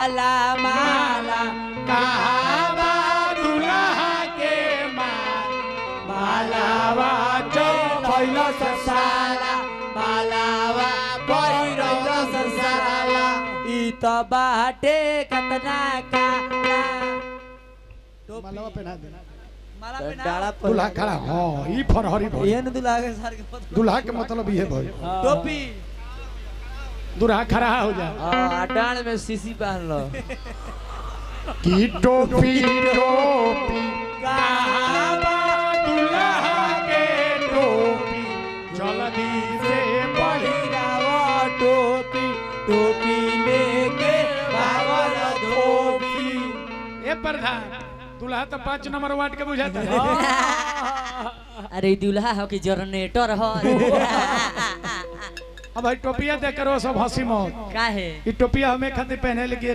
माला माला कहावा दुल्हा के मालावा भैलो संसारा मालावा भैलो संसारा ई तो बाटे कतना काला मालावा पहना दे माला पहना दुल्हा खड़ा हां ई फरहरी भाई ये न दुल्हा के सर के दुल्हा के मतलब ये भाई टोपी दुल्हा खड़ा हो जा डांड में सीसी पहन लो की टोपी टोपी कहावा दुल्हा के टोपी जल्दी से पहिरावा टोपी टोपी लेके भागल धोबी ए प्रधान दुल्हा तो 5 नंबर वार्ड के बुझाता है अरे दूल्हा हो कि जनरेटर हो अब भाई टोपिया देख करो सब हंसी मौत काहे ई टोपिया हमें खातिर पहने लगी